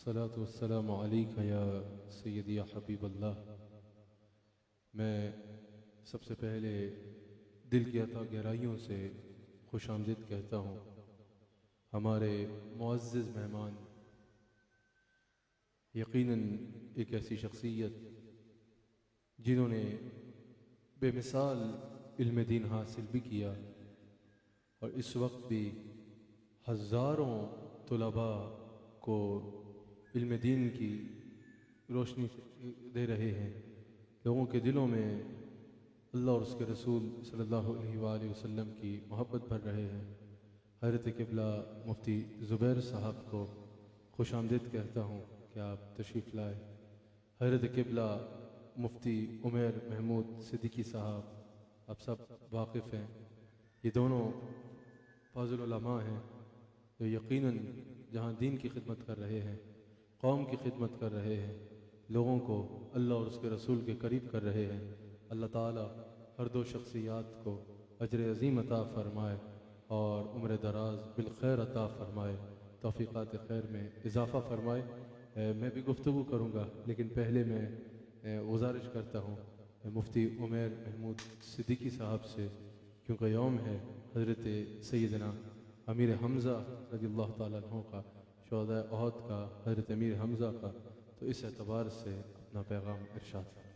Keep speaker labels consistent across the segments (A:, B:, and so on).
A: والصلاة والسلام علیک یا سیدی یا حبیب اللہ۔ میں سب سے پہلے دل کی عطا گہرائیوں سے خوش آمدید کہتا ہوں ہمارے معزز مہمان، یقیناً ایک ایسی شخصیت جنہوں نے بے مثال علم دین حاصل بھی کیا اور اس وقت بھی ہزاروں طلباء کو علم دین کی روشنی دے رہے ہیں، لوگوں کے دلوں میں اللہ اور اس کے رسول صلی اللہ علیہ وآلہ وسلم کی محبت بھر رہے ہیں۔ حضرت قبلہ مفتی زبیر صاحب کو خوش آمدید کہتا ہوں کہ آپ تشریف لائے۔ حضرت قبلہ مفتی عمیر محمود صدیقی صاحب آپ سب واقف ہیں، یہ دونوں فاضل علماء ہیں جو یقیناً جہاں دین کی خدمت کر رہے ہیں، قوم کی خدمت کر رہے ہیں، لوگوں کو اللہ اور اس کے رسول کے قریب کر رہے ہیں۔ اللہ تعالی ہر دو شخصیات کو اجر عظیم عطا فرمائے اور عمر دراز بالخیر عطا فرمائے، توفیقات خیر میں اضافہ فرمائے۔ میں بھی گفتگو کروں گا، لیکن پہلے میں گزارش کرتا ہوں مفتی عمیر محمود صدیقی صاحب سے، کیونکہ یوم ہے حضرت سیدنا امیر حمزہ رضی اللہ تعالیٰ عنہ کا، شہداء احد کا، حضرت امیر حمزہ کا، تو اس اعتبار سے اپنا پیغام ارشاد فرمائیں۔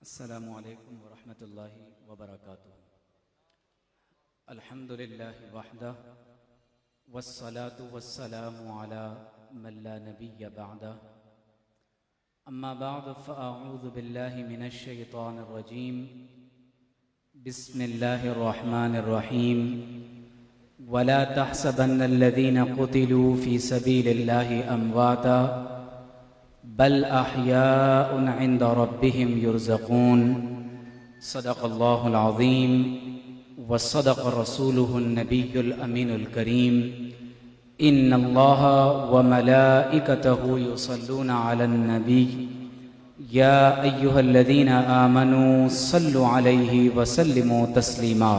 B: السلام علیکم ورحمۃ اللہ وبرکاتہ۔ الحمد للہ وحدہ والصلاة والسلام علی من لا نبی بعدہ، اما بعد فاعوذ باللہ من الشیطان الرجیم، بسم اللہ الرحمن الرحیم، ولا تحسبن الذین قتلوا فی سبیل اللہ امواتا بل احیاء عند ربهم یرزقون، صدق اللہ العظیم وصدق رسوله النبی الامین الکریم، ان اللہ وملائکته یصلون علی النبی یا ایہا الذین آمنوا صلوا علیہ وسلموا تسلیما،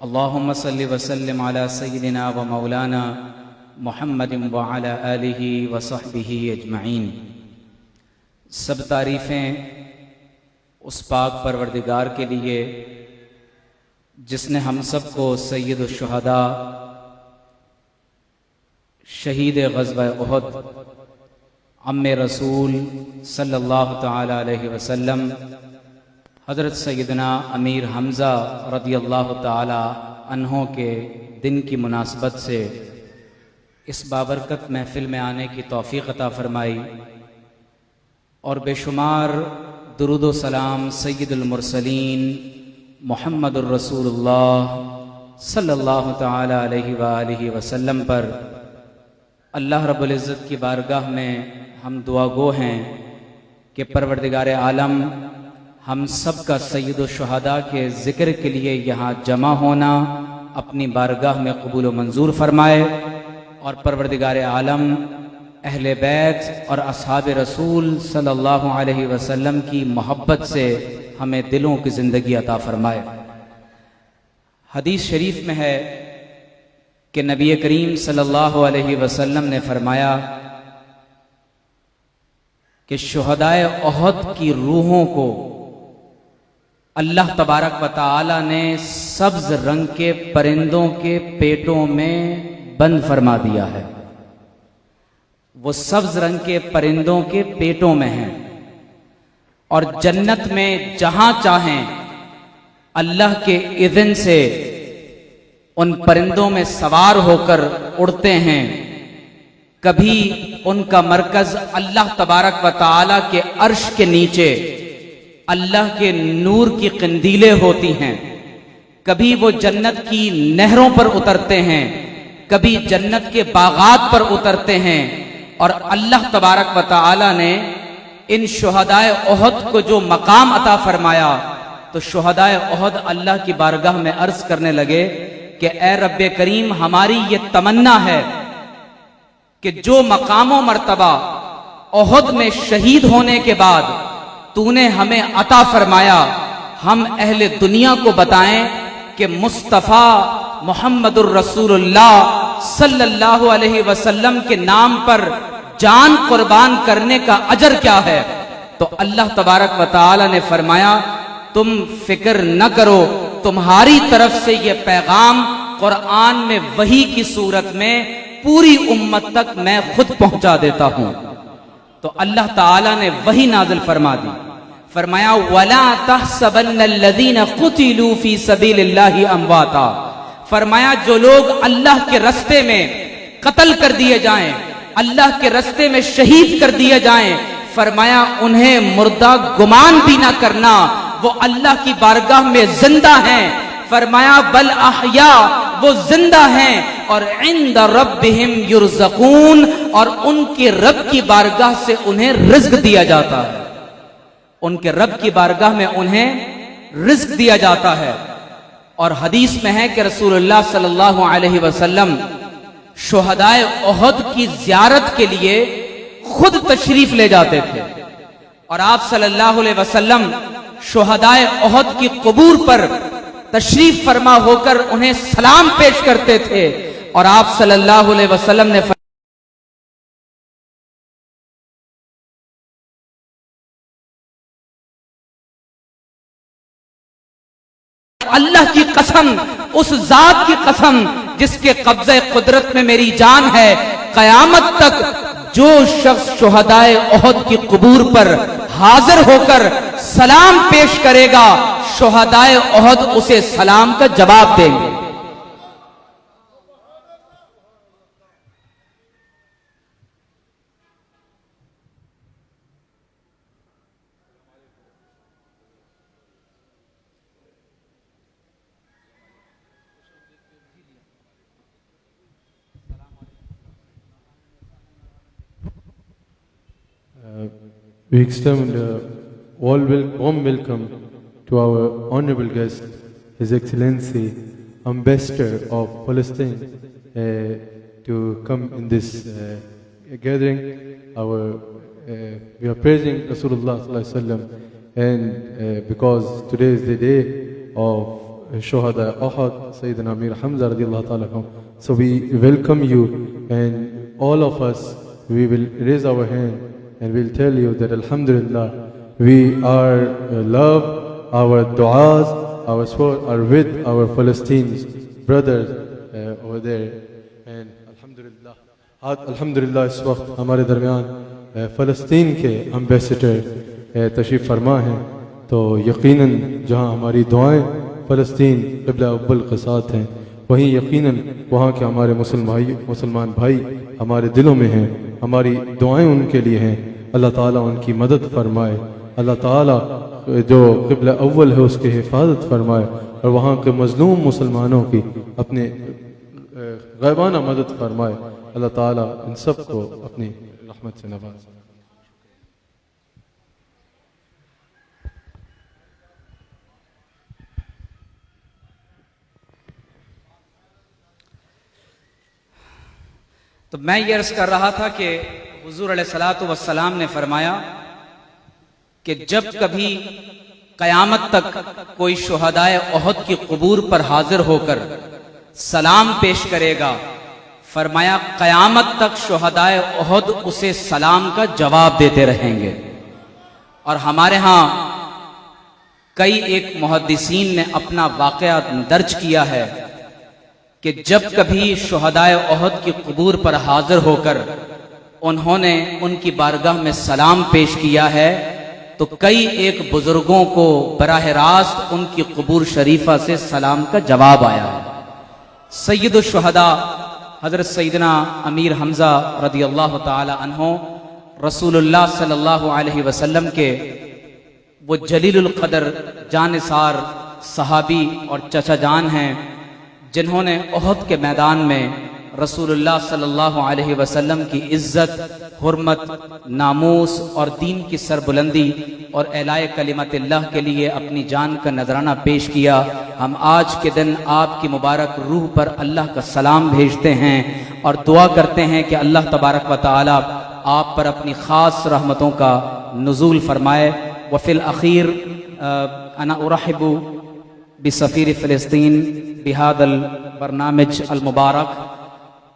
B: اللہم صل وسلم علی سیدنا و مولانا محمد وعلی آلہ وصحبہ اجمعین۔ سب تعریفیں اس پاک پروردگار کے لیے جس نے ہم سب کو سید الشہداء، شہید غزوہ احد، عم رسول صلی اللہ تعالی علیہ وسلم حضرت سیدنا امیر حمزہ رضی اللہ تعالی عنہ کے دن کی مناسبت سے اس بابرکت محفل میں آنے کی توفیق عطا فرمائی، اور بے شمار درود و سلام سید المرسلین محمد الرسول اللہ صلی اللہ تعالی علیہ وآلہ وسلم پر اللہ رب العزت کی بارگاہ میں ہم دعا گو ہیں کہ پروردگار عالم ہم سب کا سید الشہداء کے ذکر کے لیے یہاں جمع ہونا اپنی بارگاہ میں قبول و منظور فرمائے، اور پروردگار عالم اہل بیت اور اصحاب رسول صلی اللہ علیہ وسلم کی محبت سے ہمیں دلوں کی زندگی عطا فرمائے۔ حدیث شریف میں ہے کہ نبی کریم صلی اللہ علیہ وسلم نے فرمایا کہ شہداء احد کی روحوں کو اللہ تبارک و تعالی نے سبز رنگ کے پرندوں کے پیٹوں میں بند فرما دیا ہے، وہ سبز رنگ کے پرندوں کے پیٹوں میں ہیں، اور جنت میں جہاں چاہیں اللہ کے اذن سے ان پرندوں میں سوار ہو کر اڑتے ہیں۔ کبھی ان کا مرکز اللہ تبارک و تعالی کے عرش کے نیچے اللہ کے نور کی قندیلیں ہوتی ہیں، کبھی وہ جنت کی نہروں پر اترتے ہیں، کبھی جنت کے باغات پر اترتے ہیں، اور اللہ تبارک و تعالی نے ان شہداء احد کو جو مقام عطا فرمایا، تو شہداء احد اللہ کی بارگاہ میں عرض کرنے لگے کہ کہ اے رب کریم ہماری یہ تمنا ہے کہ جو مقام و مرتبہ احد میں شہید ہونے کے بعد تو نے ہمیں عطا فرمایا، ہم اہل دنیا کو بتائیں کہ مصطفیٰ محمد الرسول اللہ صلی اللہ علیہ وسلم کے نام پر جان قربان کرنے کا اجر کیا ہے۔ تو اللہ تبارک و تعالی نے فرمایا تم فکر نہ کرو، تمہاری طرف سے یہ پیغام قرآن میں وحی کی صورت میں پوری امت تک میں خود پہنچا دیتا ہوں۔ تو اللہ تعالی نے وحی نازل فرما دی، فرمایا وَلَا تَحْسَبَنَّ الَّذِينَ قُتِلُوا فِي سَبِيلِ اللَّهِ أَمْوَاتًا، فرمایا جو لوگ اللہ کے رستے میں قتل کر دیے جائیں، اللہ کے رستے میں شہید کر دیے جائیں، فرمایا انہیں مردہ گمان بھی نہ کرنا، وہ اللہ کی بارگاہ میں زندہ ہیں۔ فرمایا بل احیاء، وہ زندہ ہیں، اور عند ربہم یرزقون، اور ان کے رب کی بارگاہ سے انہیں رزق دیا جاتا ہے، ان کے رب کی بارگاہ میں انہیں رزق دیا جاتا ہے۔ اور حدیث میں ہے کہ رسول اللہ صلی اللہ علیہ وسلم شہدائے احد کی زیارت کے لیے خود تشریف لے جاتے تھے، اور آپ صلی اللہ علیہ وسلم شہدائے احد کی قبور پر تشریف فرما ہو کر انہیں سلام پیش کرتے تھے، اور آپ صلی اللہ علیہ وسلم نے اللہ کی قسم، اس ذات کی قسم جس کے قبضہ قدرت میں میری جان ہے، قیامت تک جو شخص شہدائے احد کی قبور پر حاضر ہو کر سلام پیش کرے گا، شہدائے احد اسے سلام کا جواب دیں گے۔
A: We extend warm welcome to our honorable guest, His Excellency, Ambassador of Palestine, to come in this gathering. We are praising Rasulullah Sallallahu Alaihi Wasallam, and because today is the day of Shuhada Ahad, Sayyidina Amir Hamza radiallahu ta'ala anhu, so we welcome you, and all of us, we will raise our hand and we'll tell you that Alhamdulillah, we are love, our du'as, our support are with our Palestine brothers over there. And Alhamdulillah اس وقت ہمارے درمیان فلسطین کے ambassador تشریف فرما ہیں، تو یقیناً جہاں ہماری دعائیں فلسطین قبلہ اول کے ساتھ ہیں، وہیں یقیناً وہاں کے ہمارے مسلمان بھائی ہمارے دلوں میں ہیں، ہماری دعائیں ان کے لیے ہیں۔ اللہ تعالیٰ ان کی مدد فرمائے، اللہ تعالیٰ جو قبلہ اول ہے اس کی حفاظت فرمائے، اور وہاں کے مظلوم مسلمانوں کی اپنے غیبانہ مدد فرمائے۔ اللہ تعالیٰ ان سب کو اپنی رحمت سے نوازے۔
B: تو میں یہ عرض کر رہا تھا کہ حضور علیہ الصلوۃ والسلام نے فرمایا کہ جب کبھی قیامت تک کوئی شہدائے احد کی قبور پر حاضر ہو کر سلام پیش کرے گا، فرمایا قیامت تک شہدائے احد اسے سلام کا جواب دیتے رہیں گے۔ اور ہمارے ہاں کئی ایک محدثین نے اپنا واقعہ درج کیا ہے کہ جب کبھی شہدائے احد کی قبور پر حاضر ہو کر انہوں نے ان کی بارگاہ میں سلام پیش کیا ہے، تو کئی ایک بزرگوں کو براہ راست ان کی قبور شریفہ سے سلام کا جواب آیا ہے۔ سید الشہداء حضرت سیدنا امیر حمزہ رضی اللہ تعالی عنہ رسول اللہ صلی اللہ علیہ وسلم کے وہ جلیل القدر جانثار صحابی اور چچا جان ہیں، جنہوں نے احد کے میدان میں رسول اللہ صلی اللہ علیہ وسلم کی عزت، حرمت، ناموس اور دین کی سربلندی اور اعلاء کلمت اللہ کے لیے اپنی جان کا نذرانہ پیش کیا، ہم آج کے دن آپ کی مبارک روح پر اللہ کا سلام بھیجتے ہیں اور دعا کرتے ہیں کہ اللہ تبارک و تعالی آپ پر اپنی خاص رحمتوں کا نزول فرمائے۔ وفی الأخیر انا ارحب بسفیر فلسطین بهذا البرنامج المبارک،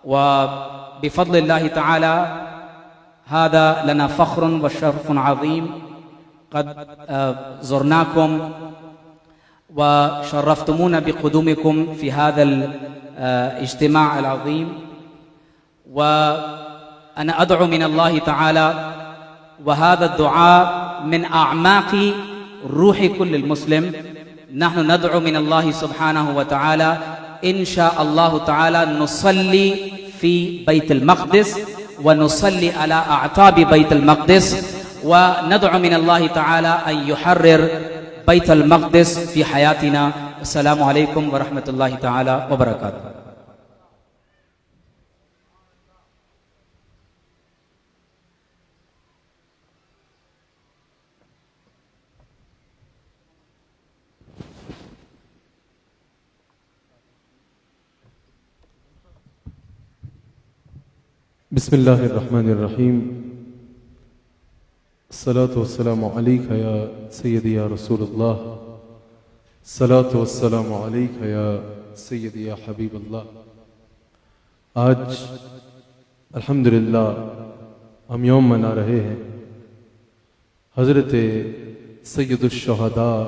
B: وبفضل اللہ تعالی هذا لنا فخر وشرف عظیم، قد زرناكم وشرفتمونا بقدومكم في هذا الاجتماع العظيم، وأنا أدعو من الله تعالى، وهذا الدعاء من أعماق روح كل المسلم، نحن ندعو من الله سبحانه وتعالى إن شاء الله تعالى نصلي في بيت المقدس ونصلي على أعتاب بيت المقدس، وندعو من الله تعالى أن يحرر بيت المقدس في حياتنا۔ السلام عليكم ورحمة الله تعالى وبركاته۔
A: بسم اللہ الرحمن الرحیم، الصلاة والسلام علیک یا سیدی یا رسول اللہ، الصلاة والسلام علیک یا سیدی یا حبیب اللہ۔ آج الحمدللہ ہم یوم منا رہے ہیں حضرت سید الشہداء۔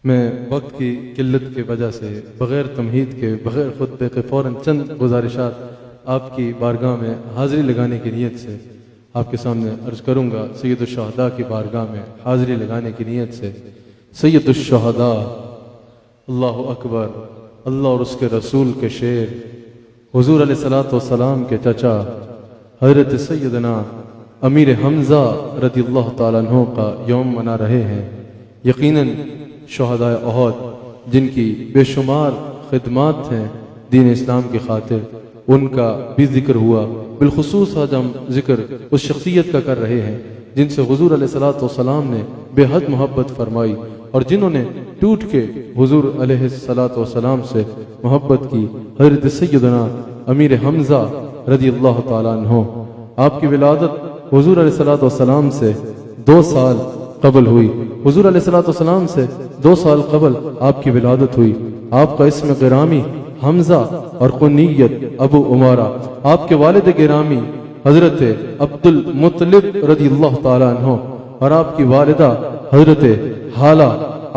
A: میں وقت کی قلت کی وجہ سے بغیر تمہید کے، بغیر خطبے کے فوراً چند گزارشات آپ کی بارگاہ میں حاضری لگانے کی نیت سے آپ کے سامنے عرض کروں گا۔ سید الشہداء کی بارگاہ میں حاضری لگانے کی نیت سے سید الشہداء، اللہ اکبر، اللہ اور اس کے رسول کے شیر، حضور علیہ الصلوۃ والسلام کے چچا حضرت سیدنا امیر حمزہ رضی اللہ تعالیٰ عنہ کا یوم منا رہے ہیں۔ یقیناً شہداء احد جن کی بے شمار خدمات ہیں دین اسلام کی خاطر، ان کا بھی ذکر ہوا۔ بالخصوص آج ہم ذکر اس شخصیت کا کر رہے ہیں جن سے حضور علیہ الصلوۃ والسلام نے بے حد محبت فرمائی، اور جنہوں نے ٹوٹ کے حضور علیہ الصلوۃ والسلام سے محبت کی، حضرت سیدنا امیر حمزہ رضی اللہ تعالیٰ عنہ۔ آپ کی ولادت حضور علیہ الصلوۃ والسلام سے 2 سال قبل ہوئی، حضور علیہ الصلوۃ والسلام سے 2 سال قبل آپ کی ولادت ہوئی۔ آپ کا اسم گرامی حمزہ اور کنیت ابو عمارہ، آپ کے والد گرامی حضرت عبد المطلب رضی اللہ تعالیٰ عنہ، اور آپ کی والدہ حضرت حالہ،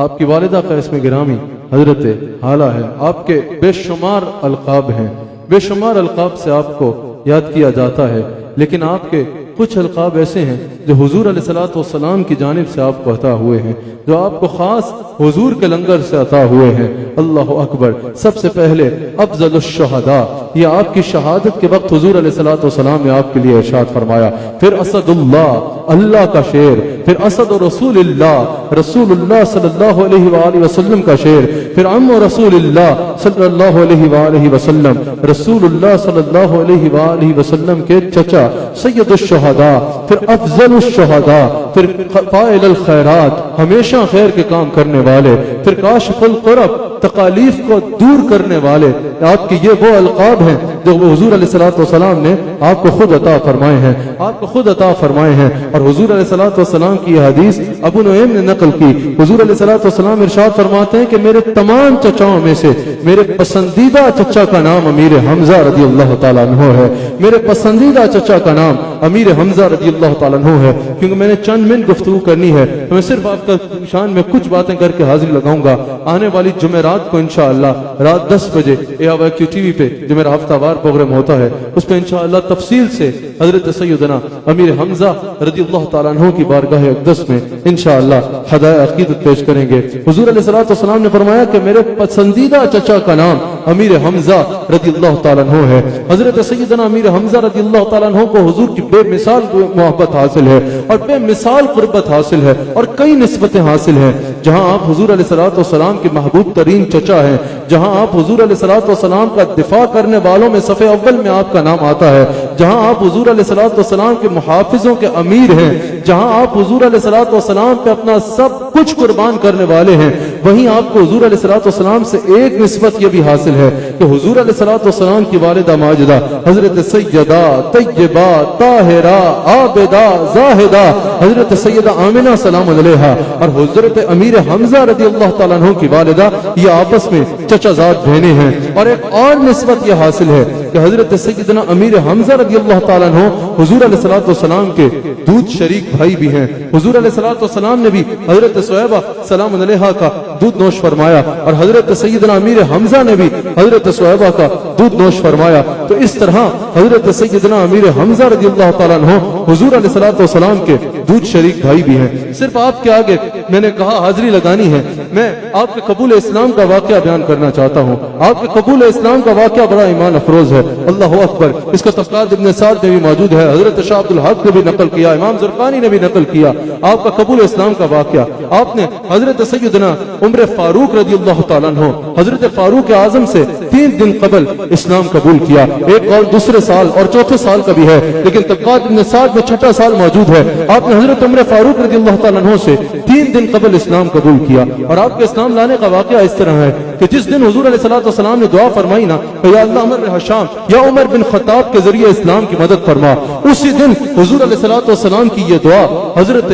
A: آپ کی والدہ کا اسم گرامی حضرت حالہ ہے۔ آپ کے بے شمار القاب ہیں، بے شمار القاب سے آپ کو یاد کیا جاتا ہے، لیکن آپ کے کچھ القاب ایسے ہیں جو حضور علیہ الصلوۃ والسلام کی جانب سے آپ کو عطا ہوئے ہیں، جو آپ کو خاص حضور کے لنگر سے عطا ہوئے ہیں۔ اللہ اکبر۔ سب سے پہلے افضل الشہداء، یہ آپ کی شہادت کے وقت حضور علیہ الصلوۃ والسلام نے آپ کے لیے ارشاد فرمایا۔ پھر اسد اللہ، اللہ کا شیر، پھر اسد رسول اللہ، رسول اللہ صلی اللہ علیہ وآلہ وسلم کا شیر، پھر عم رسول اللہ صلی اللہ علیہ وآلہ وسلم، رسول اللہ صلی اللہ علیہ وآلہ وسلم کے چچا سید الشہداء، پھر افضل الشہداء، پھر فاعل الخیرات، ہمیشہ خیر کے کام کرنے والے، پھر کاشف القرب، تکالیف کو دور کرنے والے۔ آپ کی یہ وہ القاب ہیں جو حضور علیہ الصلوۃ والسلام نے آپ کو خود عطا فرمائے ہیں، آپ کو خود عطا فرمائے ہیں۔ اور حضور علیہ الصلوۃ والسلام کی یہ حدیث ابو نعیم نے نقل کی، حضور علیہ الصلوۃ والسلام ارشاد فرماتے ہیں کہ میرے تمام چچاؤں میں سے میرے پسندیدہ چچا کا نام امیر حمزہ رضی اللہ تعالیٰ عنہ ہے، میرے پسندیدہ چچا کا نام امیر حمزہ رضی اللہ تعالیٰ عنہ ہے۔ کیونکہ میں نے چند منٹ گفتگو کرنی ہے تو میں صرف آپ کا شان میں کچھ باتیں کر کے حاضری لگاؤں گا۔ آنے والی جمعرات کو انشاءاللہ رات 10 بجے AWQ TV پہ جو میرا ہفتہ وار پروگرام ہوتا ہے، اس پہ انشاءاللہ تفصیل سے حضرت سیدنا امیر حمزہ رضی اللہ تعالیٰ عنہ کی بارگاہ اقدس میں انشاءاللہ ہدایہ عقیدت پیش کریں گے۔ حضور علیہ الصلوۃ والسلام نے فرمایا کہ میرے پسندیدہ چچا کا نام امیر حمزہ رضی اللہ تعالیٰ عنہ ہے۔ حضرت سیدنا امیر حمزہ رضی اللہ تعالیٰ عنہ کو حضور کی بے مثال محبت حاصل ہے اور بے مثال قربت حاصل ہے اور کئی نسبتیں حاصل ہیں۔ جہاں آپ حضور علیہ الصلوۃ والسلام کے محبوب ترین چچا ہیں، جہاں آپ حضور علیہ الصلوۃ والسلام کا دفاع کرنے والوں میں صف اول میں آپ کا نام آتا ہے، جہاں آپ حضور علیہ الصلوۃ والسلام کے محافظوں کے امیر ہیں، جہاں آپ حضور علیہ الصلوۃ والسلام پہ اپنا سب کچھ قربان کرنے والے ہیں، وہیں آپ کو حضور علیہ الصلوۃ والسلام سے ایک نسبت یہ بھی حاصل ہے کہ حضور علیہ الصلوۃ والسلام کی والدہ ماجدہ حضرت سیدہ طیبہ طاہرہ عابدہ زاہدہ حضرت سیدہ آمنہ سلام علیہا اور حضرت امیر حمزہ رضی اللہ تعالیٰ عنہ کی والدہ یہ آپس میں چچا زاد بہنیں ہیں۔ اور ایک اور نسبت یہ حاصل ہے کہ حضرت سیدنا امیر حمزہ رضی اللہ تعالیٰ عنہ حضور علیہ الصلوۃ والسلام کے دودھ شریک بھائی بھی ہیں۔ حضور علیہ الصلوۃ والسلام نے بھی حضرت صہیبہ سلام علیہا کا دودھ نوش فرمایا اور حضرت سیدنا امیر حمزہ نے بھی حضرت صہیبہ کا دودھ نوش فرمایا۔ تو اس طرح حضرت سیدنا امیر حمزہ رضی اللہ تعالیٰ عنہ حضور علیہ الصلوۃ والسلام کے دودھ شریک بھائی بھی ہیں۔ صرف آپ کے آگے میں نے کہا حاضری لگانی ہے، میں آپ کے قبول اسلام کا واقعہ بیان کرنا چاہتا ہوں۔ آپ کے قبول اسلام کا واقعہ بڑا ایمان افروز ہے، اللہ اکبر۔ اس کا تفسیر ابن سعد میں بھی موجود ہے، حضرت شاہ عبد الحق نے بھی نقل کیا، امام زرقانی نے بھی نقل کیا آپ کا قبول اسلام کا واقعہ۔ آپ نے حضرت سیدنا عمر فاروق رضی اللہ تعالیٰ عنہ حضرت فاروق اعظم سے 3 دن قبل اسلام قبول کیا، ایک اور دوسرے سال اور چوتھے سال کا بھی ہے، لیکن طبقات ابن سعد میں چھٹا سال موجود ہے۔ آپ نے حضرت عمر فاروق رضی اللہ تعالیٰ عنہ سے 3 دن قبل اسلام قبول کیا۔ اور آپ کے اسلام لانے کا واقعہ اس طرح ہے کہ جس دن حضور علیہ الصلوۃ والسلام نے دعا فرمائی نا کہ یا اللہ عمر بن حشام یا عمر بن خطاب کے ذریعے اسلام کی مدد فرما، اسی دن حضور علیہ الصلوۃ والسلام کی یہ دعا حضرت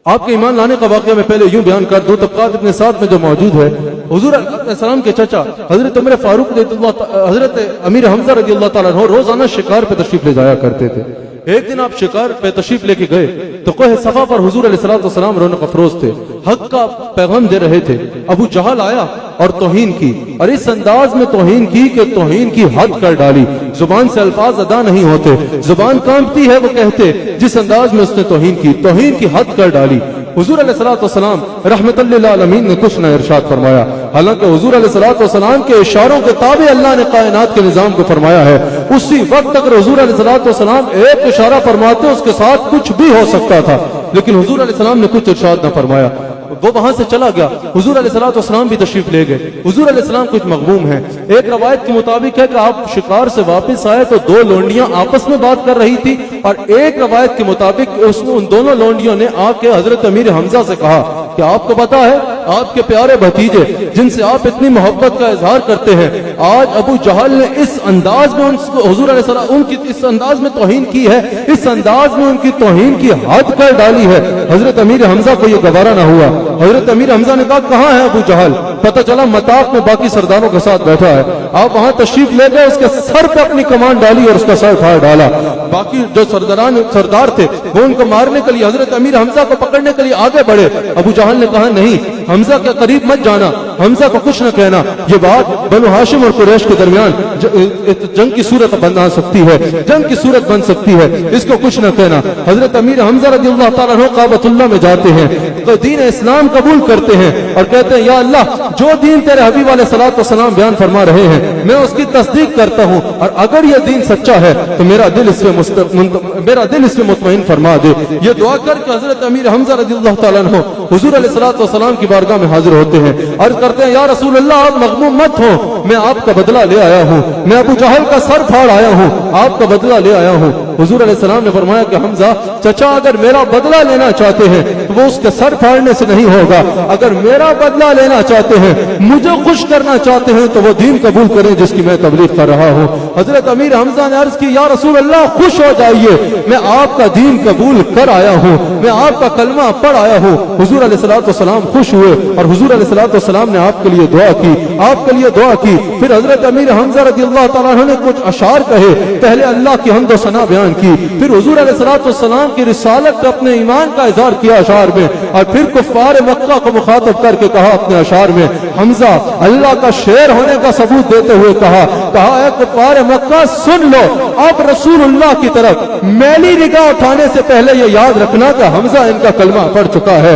A: آپ کے ایمان لانے کا واقعہ میں پہلے یوں بیان کر دوں، طبقات ابن سعد میں جو موجود ہے، حضور علیہ السلام کے چچا حضرت عمر فاروق حضرت امیر حمزہ رضی اللہ تعالیٰ عنہ روزانہ شکار پہ تشریف لے جایا کرتے تھے۔ ایک دن آپ شکار پہ تشریف لے کے گئے تو کوہ صفا پر حضور علیہ الصلوۃ والسلام رونق افروز تھے، حق کا پیغام دے رہے تھے۔ ابو جہل آیا اور توہین کی، اور اس انداز میں توہین کی کہ توہین کی حد کر ڈالی، زبان سے الفاظ ادا نہیں ہوتے، زبان کانپتی ہے وہ کہتے جس انداز میں اس نے توہین کی حد کر ڈالی۔ حضور علیہ الصلوۃ والسلام رحمت للعالمین نے کچھ نہ ارشاد فرمایا، حالانکہ حضور علیہ الصلوۃ والسلام کے اشاروں کے تابع اللہ نے کائنات کے نظام کو فرمایا ہے۔ اسی وقت اگر حضور علیہ الصلوۃ والسلام ایک اشارہ فرماتے اس کے ساتھ کچھ بھی ہو سکتا تھا، لیکن حضور علیہ السلام نے کچھ ارشاد نہ فرمایا، وہ وہاں سے چلا گیا۔ حضور علیہ الصلوۃ والسلام بھی تشریف لے گئے۔ حضور علیہ السلام کچھ مغموم ہیں۔ ایک روایت کے مطابق ہے کہ آپ شکار سے واپس آئے تو 2 لونڈیاں آپس میں بات کر رہی تھی، اور ایک روایت کے مطابق ان دونوں لونڈیوں نے آ کے حضرت امیر حمزہ سے کہا کہ آپ کو پتا ہے آپ کے پیارے بھتیجے جن سے آپ اتنی محبت کا اظہار کرتے ہیں، آج ابو جہل نے اس انداز میں حضور علیہ السلام ان کی اس انداز میں توہین کی ہے، اس انداز میں ان کی توہین کی حد کر ڈالی ہے۔ حضرت امیر حمزہ کو یہ گوارا نہ ہوا۔ حضرت امیر حمزہ نے کہا کہاں ہے ابو جہل؟ پتہ چلا مطاف میں باقی سرداروں کے ساتھ بیٹھا ہے۔ آپ وہاں تشریف لے گئے، اس کے سر پہ اپنی کمان ڈالی اور اس کا سر پھاڑ ڈالا۔ باقی جو سردار تھے وہ ان کو مارنے کے لیے حضرت امیر حمزہ کو پکڑنے کے لیے آگے بڑھے۔ ابو جہل نے کہا نہیں، حمزہ کے قریب مت جانا، حمزہ کو کچھ نہ کہنا، یہ بات بنو ہاشم اور قریش کے درمیان جنگ کی صورت بنا سکتی ہے، جنگ کی صورت بن سکتی ہے، اس کو کچھ نہ کہنا۔ حضرت امیر حمزہ رضی اللہ تعالیٰ عنہ کعبۃ اللہ میں جاتے ہیں تو دین اسلام قبول کرتے ہیں اور کہتے ہیں یا اللہ جو دین تیرے حبیب علیہ الصلوۃ والسلام بیان فرما رہے ہیں میں اس کی تصدیق کرتا ہوں، اور اگر یہ دین سچا ہے تو میرا دل اس میں مطمئن فرما دے۔ یہ دعا کر کے حضرت امیر حمزہ رضی اللہ تعالیٰ عنہ حضور علیہ الصلوۃ والسلام کی بارگاہ میں حاضر ہوتے ہیں، عرض کرتے ہیں یا رسول اللہ آپ مغموم مت ہو، میں آپ کا بدلہ لے آیا ہوں، میں ابو جہل کا سر پھاڑ آیا ہوں، آپ کا بدلہ لے آیا ہوں۔ حضور علیہ السلام نے فرمایا کہ حمزہ چچا اگر میرا بدلہ لینا چاہتے ہیں تو وہ اس کے سر پھاڑنے سے نہیں ہوگا، اگر میرا بدلہ لینا چاہتے ہیں، مجھے خوش کرنا چاہتے ہیں تو وہ دین قبول کریں جس کی میں تبلیغ کر رہا ہوں۔ حضرت امیر حمزہ نے عرض کی یا رسول اللہ خوش ہو جائیے، میں آپ کا دین قبول کر آیا ہوں، میں آپ کا کلمہ پڑھ آیا ہوں۔ حضور علیہ الصلوۃ والسلام خوش ہوئے اور حضور علیہ الصلوۃ والسلام نے آپ کے لیے دعا کی، آپ کے لیے دعا کی۔ پھر حضرت امیر حمزہ رضی اللہ تعالیٰ عنہ نے کچھ اشعار کہے، پہلے اللہ کی حمد و ثنا بیان کی، پھر حضور علیہ الصلوۃ والسلام کی رسالت پہ اپنے ایمان کا اظہار کیا اشعار میں، اور پھر کفار مکہ کو مخاطب کر کے کہا اپنے اشعار میں، حمزہ اللہ کا شعر ہونے کا ثبوت دیتے ہوئے کہا اے کفار مکہ سن لو، اب رسول اللہ کی طرف میلی نگاہ اٹھانے سے پہلے یہ یاد رکھنا کہ حمزہ ان کا کلمہ پڑھ چکا ہے،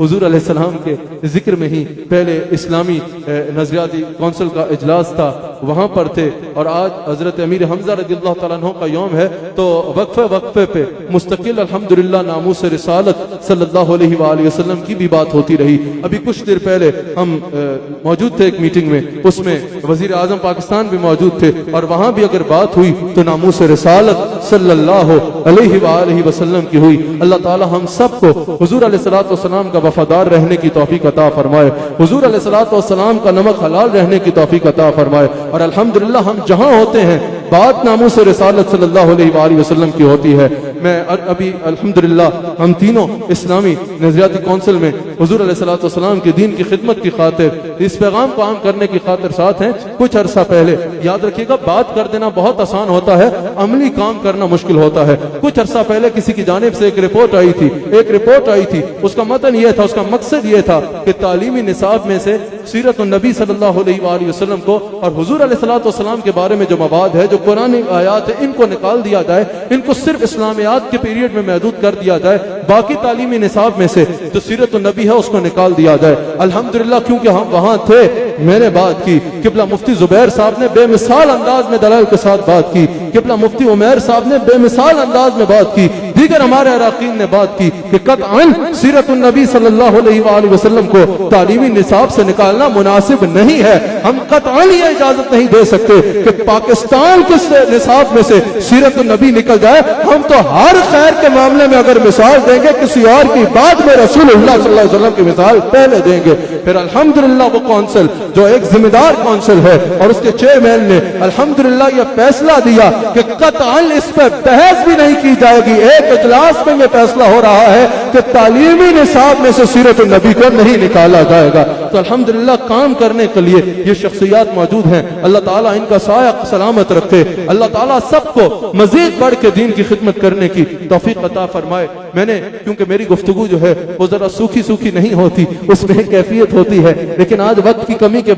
A: حضور علیہ السلام کے ذکر میں ہی پہلے اسلامی نظریاتی کونسل کا اجلاس تھا، وہاں پر تھے، اور آج حضرت امیر حمزہ رضی اللہ تعالیٰ عنہ کا یوم ہے، تو وقفے پہ مستقل الحمدللہ ناموس رسالت صلی اللہ علیہ وآلہ وسلم کی بھی بات ہوتی رہی۔ ابھی کچھ دیر پہلے ہم موجود تھے ایک میٹنگ میں، اس میں وزیر اعظم پاکستان بھی موجود تھے، اور وہاں بھی اگر بات ہوئی تو ناموس رسالت صلی اللہ علیہ وآلہ وسلم کی ہوئی۔ اللہ تعالی ہم سب کو حضور علیہ الصلوۃ والسلام کا وفادار رہنے کی توفیق عطا فرمائے، حضور علیہ الصلوۃ والسلام کا نمک حلال رہنے کی توفیق عطا فرمائے، اور الحمدللہ ہم جہاں ہوتے ہیں بات ناموس رسالت صلی اللہ علیہ وآلہ وسلم کی ہوتی ہے۔ میں ابھی الحمدللہ ہم تینوں اسلامی نظریاتی کونسل میں حضور علیہ الصلوۃ والسلام کے دین کی خدمت کی خاطر، اس پیغام کو عام کرنے کی خاطر ساتھ ہیں۔ کچھ عرصہ پہلے، یاد رکھیے گا، بات کر دینا بہت آسان ہوتا ہے، عملی کام کرنا مشکل ہوتا ہے۔ کچھ عرصہ پہلے کسی کی جانب سے ایک رپورٹ آئی تھی، اس کا متن یہ تھا، اس کا مقصد یہ تھا کہ تعلیمی نصاب میں سے سیرت النبی صلی اللہ علیہ وآلہ وسلم کو اور حضور علیہ الصلوۃ والسلام کے بارے میں جو مواد ہے، جو قرآن آیات ہے، ان کو نکال دیا جائے، ان کو صرف اسلامیات کے پیریڈ میں محدود کر دیا جائے، باقی تعلیمی نصاب میں سے جو سیرت النبی ہے اس کو نکال دیا جائے۔ الحمدللہ کیونکہ ہم وہاں تھے، میں نے بات کی، قبلہ مفتی زبیر صاحب نے بے مثال انداز میں دلائل کے ساتھ بات کی، قبلہ مفتی عمیر صاحب نے بے مثال انداز میں بات کی، دیگر ہمارے عراقین نے بات کی کہ قطعاً سیرت النبی صلی اللہ علیہ وآلہ وسلم کو تعلیمی نصاب سے نکالنا مناسب نہیں ہے۔ ہم قطعاً یہ اجازت نہیں دے سکتے کہ پاکستان کے نصاب میں سے سیرت النبی نکل جائے۔ ہم تو ہر خیر کے معاملے میں اگر مثال دیں گے کسی اور کی بعد میں رسول اللہ صلی اللہ علیہ وسلم کی مثال پہلے دیں گے۔ پھر الحمدللہ وہ کونسل جو ایک ذمہ دار کونسل ہے اور اس کے چیئرمین نے الحمدللہ یہ فیصلہ دیا کہ قطعاً اس پہ بحث بھی نہیں کی جائے گی۔ ایک اجلاس میں یہ فیصلہ ہو رہا ہے کہ تعلیمی نصاب میں سے سیرت النبی کو نہیں نکالا جائے گا۔ تو الحمدللہ کام کرنے کے لیے یہ شخصیات موجود ہیں، اللہ تعالیٰ ان کا سایہ سلامت رکھے، اللہ تعالیٰ سب کو مزید بڑھ کے دین کی خدمت کرنے کی توفیق عطا فرمائے۔ میں نے کیونکہ میری گفتگو جو ہے وہ ذرا سوکھی نہیں ہوتی، اس میں کیفیت ہوتی ہے، لیکن آج وقت کی کمی کے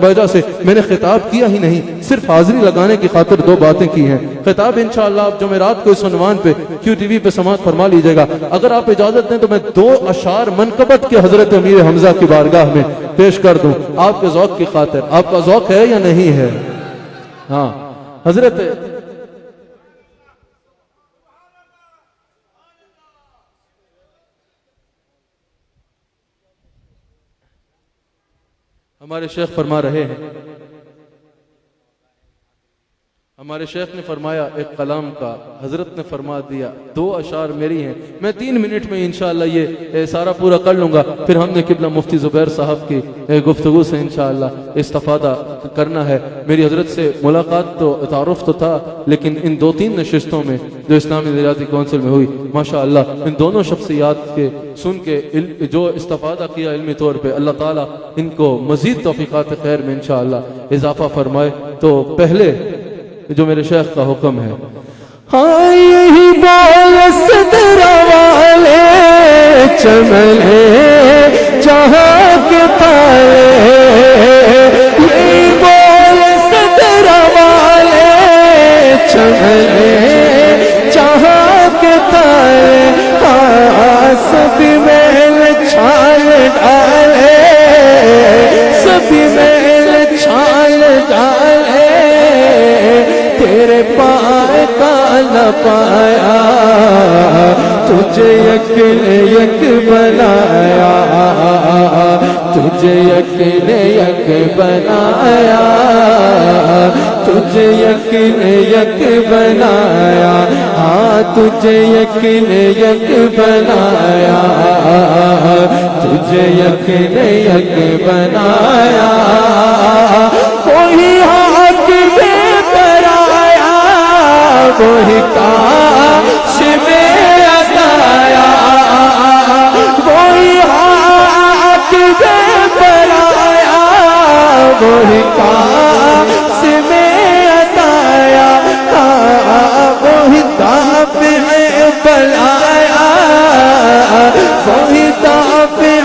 A: وجہ سے میں نے خطاب کیا ہی نہیں، صرف حاضری لگانے کی خاطر دو باتیں کی ہیں۔ خطاب انشاءاللہ آپ جمعرات کو اس عنوان پہ کیو ٹی وی پہ سماعت فرما لیجئے گا۔ اگر آپ اجازت دیں تو میں 2 اشعار منقبت کے حضرت امیر حمزہ کی بارگاہ میں پیش کر دوں آپ کے ذوق کی خاطر۔ آپ کا ذوق ہے یا نہیں ہے؟ ہاں، حضرت ہمارے شیخ فرما رہے ہیں، ہمارے شیخ نے فرمایا ایک کلام کا، حضرت نے فرما دیا 2 اشعار میری ہیں۔ میں 3 منٹ میں انشاءاللہ یہ سارا پورا کر لوں گا، پھر ہم نے قبلہ مفتی زبیر صاحب کی گفتگو سے انشاءاللہ استفادہ کرنا ہے۔ میری حضرت سے ملاقات تو تعارف تو تھا، لیکن ان 2-3 نشستوں میں جو اسلامی نظریاتی کونسل میں ہوئی، ماشاءاللہ ان دونوں شخصیات کے سن کے جو استفادہ کیا علمی طور پہ، اللہ تعالیٰ ان کو مزید توفیقات خیر میں انشاءاللہ اضافہ فرمائے۔ تو پہلے جو میرے شیخ کا حکم ہے،
C: ہاں یہی بول صدر والے چملے جہاں کے تالے، یہی بول صدر والے چملے جہاں کے تالے، ہاں سبھی میل چھال ڈالے، سبھی میل چھال ڈالے، تیرے پائے کا نہ پایا، تجھے یک بنایا، تجھے یک بنایا، تجھے یک بنایا، ہاں تجھے یک بنایا، تجھے یک بنایا، کوئی ہاتھ میں کرایا، وہی کاشف عطایا، وہی ہاتھ میں کرایا، وہی کاشف عطایا، وہی دافع بلایا، وہی دافع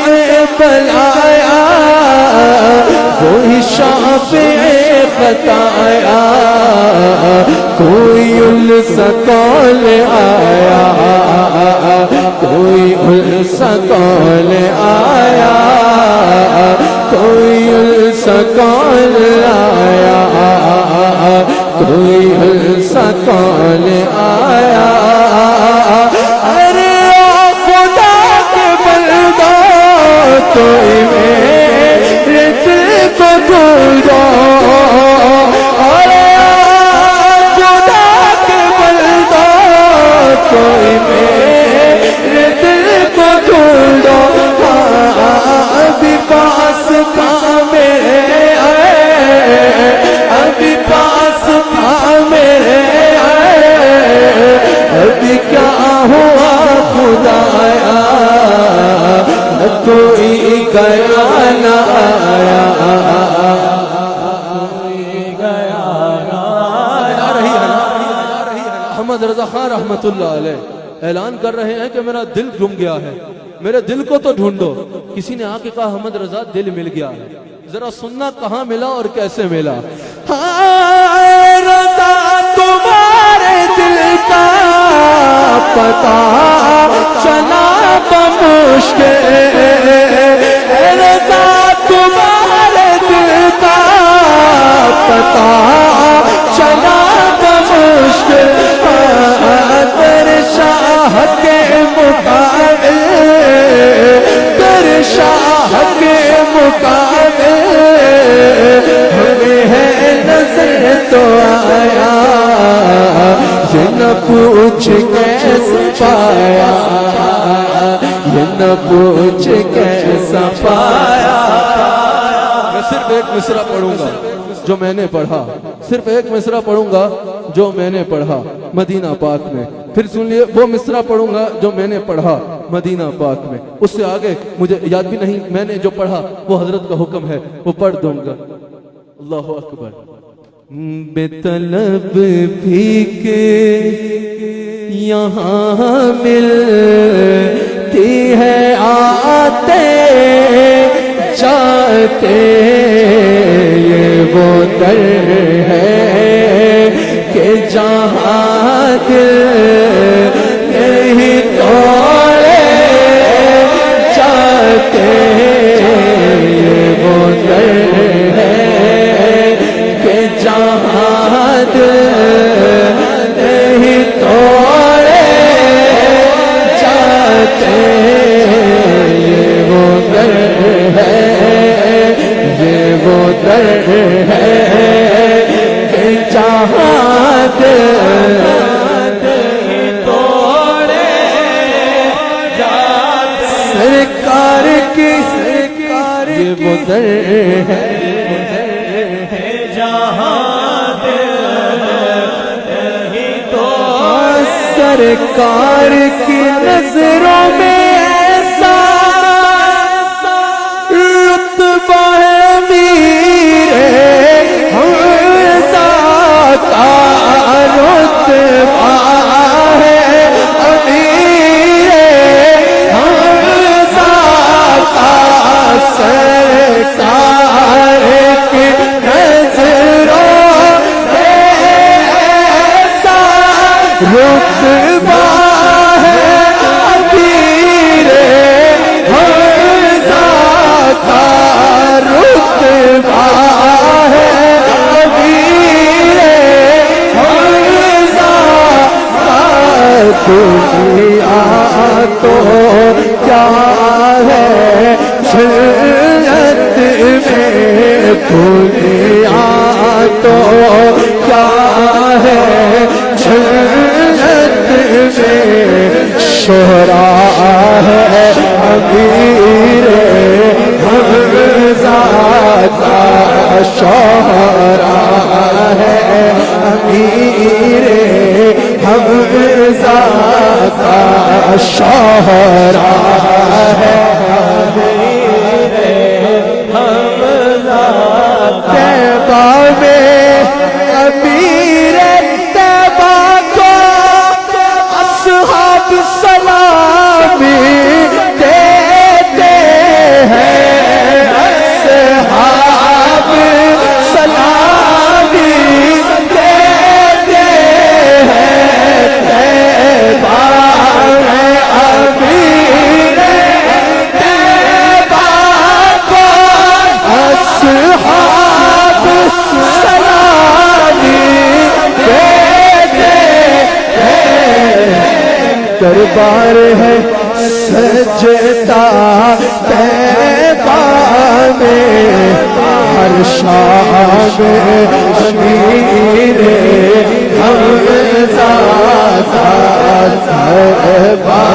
C: بلایا، وہی شافع بتایا، کوئی السا کال آیا، کوئی السا کون آیا کوئی السا کون آیا کوئی السا کون آیا ارے خدا کے بندہ کوئی میرے دل کو ڈھونڈو ارے خدا کے بندہ کوئی میرے دل کو ڈھونڈو ابھی پاس تھا میرے ابھی پاس تھا میرے ابھی کیا ہوا خدایا نہ کوئی گیا نہ آیا کوئی گیا نہ آیا
A: احمد رضا خان رحمت اللہ علیہ اعلان کر رہے ہیں کہ میرا دل گم گیا ہے، میرے دل کو تو ڈھونڈو. کسی نے آ کے کہا احمد رضا دل مل گیا ہے، ذرا سننا کہاں ملا اور کیسے ملا.
C: رضا تمہارے دل کا پتا چلا بمشکل رضا تمہارے دل کا پتا چلا بمشکل در شاہ کے مقابل در شاہ کے مقابل ہمیں ہے نظر تو آیا یہ نہ پوچھ کیسے پایا یہ نہ پوچھ کیسا پایا.
A: میں صرف ایک مصرع پڑھوں گا جو میں نے پڑھا، صرف ایک مصرع پڑھوں گا جو میں نے پڑھا مدینہ پاک میں. پھر سن لیے وہ مصرع پڑھوں گا جو میں نے پڑھا مدینہ پاک میں. اس سے آگے مجھے یاد بھی نہیں، میں نے جو پڑھا وہ حضرت کا حکم ہے، وہ پڑھ دوں گا. اللہ اکبر.
C: بے طلب بھیک یہاں ملتی ہے آتے جاتے یہ وہ در ہے کہ جہاں دل نہیں توڑے جاتے یہ وہ در ہے کہ جہاں دل نہیں توڑے جاتے یہ وہ در ہے یہ وہ در ہے کہ جہاں دل نہیں توڑے جاتے سرکار کی یہ وہ در ہے سرکار کی نظروں میں ایسا رتبہ ہے امیر حمزہ کا رتبہ ہے امیر حمزہ کا سرکار کی نظروں میں ایسا رتبہ ہے امیر حمزہ کا رتبہ ہے امیر حمزہ کا. دنیا تو کیا ہے جنت میں دنیا تو کیا ہے جنت میں شہرا ہے امیر حمزہ کا شہرا ہے امیر حمزہ کا شہرا ہے امیر حمزہ طیبہ میں امیر طیبہ کو اصحاب سلامی دیتے ہیں اصحاب سلامی دیتے ہیں طیبہ میں امیر بار ہے سجدہ طیبہ میں، ہر شام امیر حمزہ طیبہ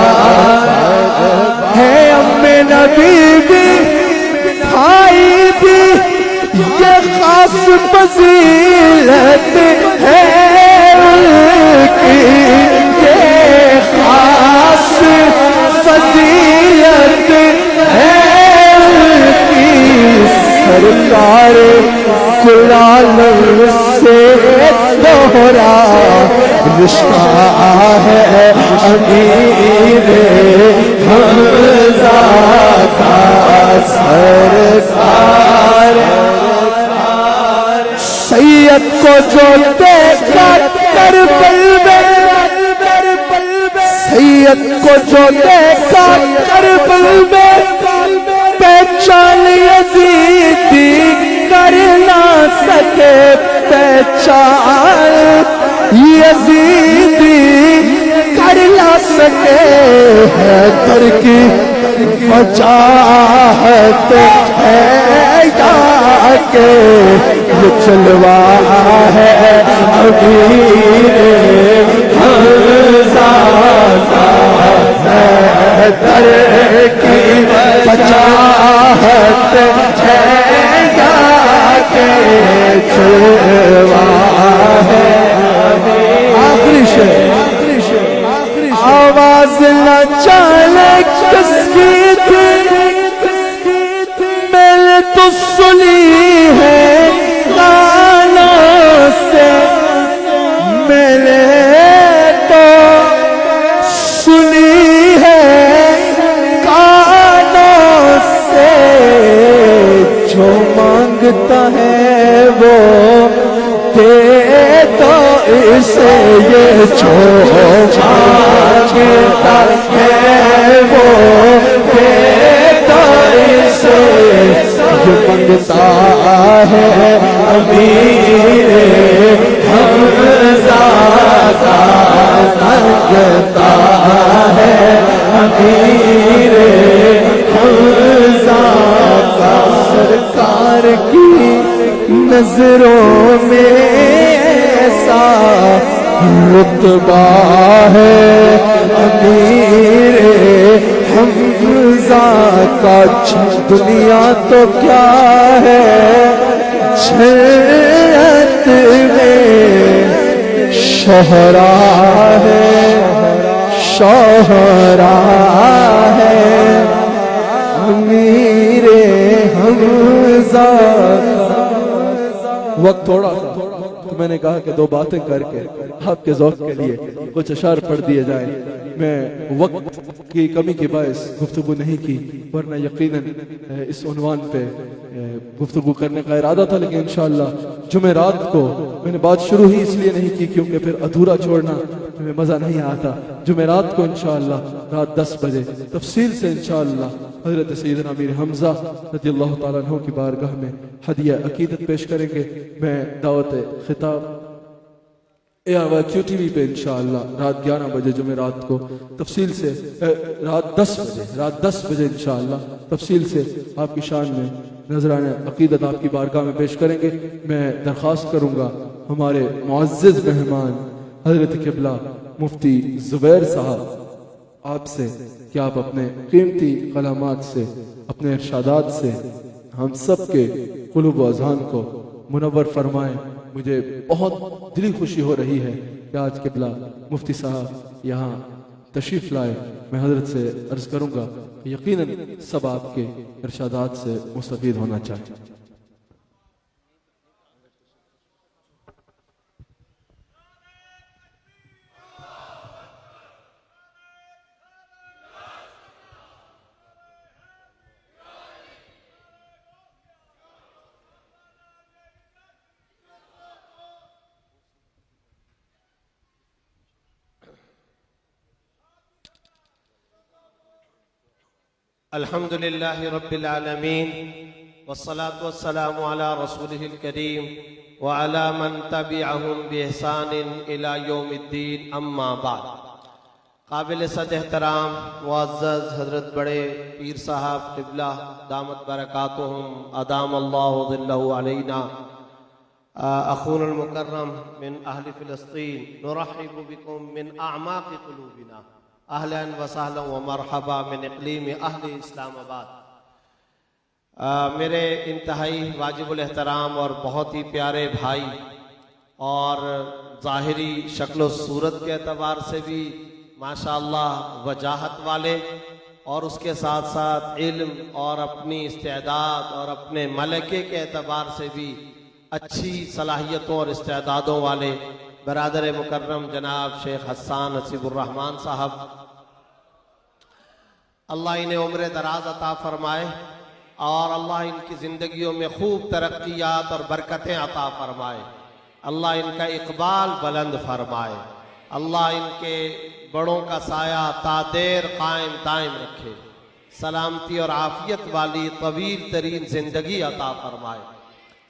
C: ہے، ام نبی بھی بھائی بھی یہ خاص فضیلت ہے ان کی، یہ خاص فضیلت ہے ان کی، سرکار کل عالم سے دوہرا رشتہ ہے امیر حمزہ کا سرکار، سید کو جو دیکھا کربل میں، سید کو جو دیکھا کربل میں، پہچان یزیدی کر نہ سکے، پہچان یزیدی کر نہ سکے، حیدر کی وجاہت ہے یا کہ یہ جلوہ ہے امیر حمزہ حیدر کی وجاہت ہے یا کہ جلوہ ہے، آخری شعر آواز نہ جانے کس کی تھی، میں نے تو سنی ہے کانوں سے، میں نے تو سنی ہے کانوں سے، جو مانگتا ہے وہ دے تو اسے، یہ جو مانگتا ہے وہ دے تو اسے، یہ مانگتا ہے امیر حمزہ کا، مانگتا ہے امیر حمزہ کا، سرکار کی نظروں میں ایسا رتبہ ہے امیر حمزہ کا، دنیا تو کیا ہے جنت میں شہرا ہے، شہرا ہے امیر حمزہ کا۔ وقت تھوڑا تھا تو میں نے کہا کہ دو باتیں کر کے آپ کے ذوق کے لیے کچھ اشعار پڑھ دیے جائیں، میں وقت کی کمی کے باعث گفتگو نہیں کی، ورنہ یقیناً اس عنوان پہ گفتگو کرنے کا ارادہ تھا، لیکن انشاءاللہ جمعرات کو میں نے بات شروع ہی اس لیے نہیں کی کیونکہ پھر ادھورا چھوڑنا میں مزہ نہیں آتا۔ جمعرات کو انشاءاللہ رات 10 بجے تفصیل سے انشاءاللہ حضرت سیدنا امیر حمزہ رضی اللہ تعالیٰ عنہ کی بارگاہ میں ہدیہ عقیدت پیش کریں گے۔ میں دعوت خطاب QTV پہ انشاءاللہ رات 11 بجے جمعرات کو تفصیل سے رات 10 بجے انشاءاللہ تفصیل سے آپ کی شان میں نذرانہ عقیدت آپ کی بارگاہ میں پیش کریں گے۔ میں درخواست کروں گا ہمارے معزز مہمان حضرت قبلہ مفتی زبیر صاحب آپ سے کہ آپ اپنے قیمتی کلمات سے، اپنے ارشادات سے ہم سب کے قلوب و اذہان کو منور فرمائیں۔ مجھے بہت دلی خوشی ہو رہی ہے کہ آج قبلہ مفتی صاحب یہاں تشریف لائے۔ میں حضرت سے عرض کروں گا کہ یقیناً سب آپ کے ارشادات سے مستفید ہونا چاہیے۔
D: الحمد لله رب العالمين والصلاة والسلام على رسوله الكريم وعلى من تبعهم بإحسان إلى يوم الدين، أما بعد۔ قابل صد احترام معزز حضرت بڑے پیر صاحب قبلہ دامت برکاتہم ادام اللہ ظلہ علینا، اخونا المکرم من اہل فلسطین، نرحب بکم من اعماق قلوبنا، اہلا وسہلا ومرحبا من اقلیم اہل اسلام آباد۔ میرے انتہائی واجب الاحترام اور بہت ہی پیارے بھائی، اور ظاہری شکل و صورت کے اعتبار سے بھی ماشاءاللہ وجاہت والے، اور اس کے ساتھ ساتھ علم اور اپنی استعداد اور اپنے ملکے کے اعتبار سے بھی اچھی صلاحیتوں اور استعدادوں والے برادر مکرم جناب شیخ حسان نصیب الرحمان صاحب، اللہ انہیں عمر دراز عطا فرمائے اور اللہ ان کی زندگیوں میں خوب ترقیات اور برکتیں عطا فرمائے، اللہ ان کا اقبال بلند فرمائے، اللہ ان کے بڑوں کا سایہ تا دیر قائم دائم رکھے، سلامتی اور عافیت والی طویل ترین زندگی عطا فرمائے۔